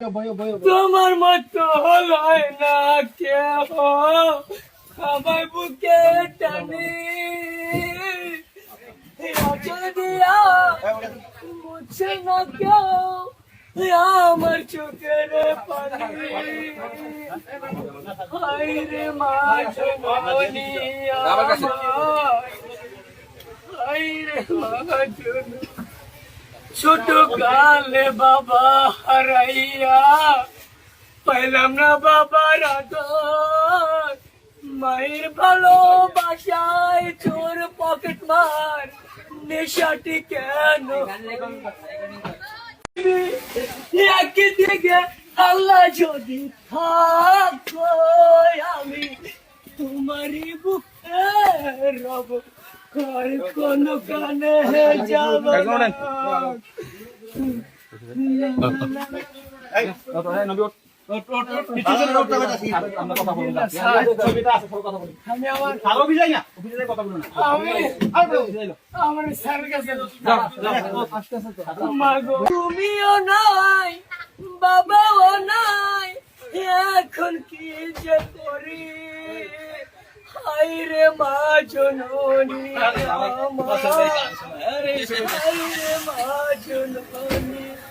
তোমার মতো হয় না কেহ আমার বুকে টানি আঁচল দিয়া মুছে না কেউ আমার চোখের পানি হায়রে মা জননী হায়রে মা জননী ছোট কালে বাবা হারাইয়া পাইলাম না বাবার আদর মায়ের ভালোবাসায় চোর পকেট মার নেশাটি কেন একদিকে আল্লাহ যদি থাকো আমি তোমারই বুকে রব কর কোন কানে যাব তুমিও নাই বাবাও নাই এখন কি যে করি হায়রে মা জননী হায়রে মা জননী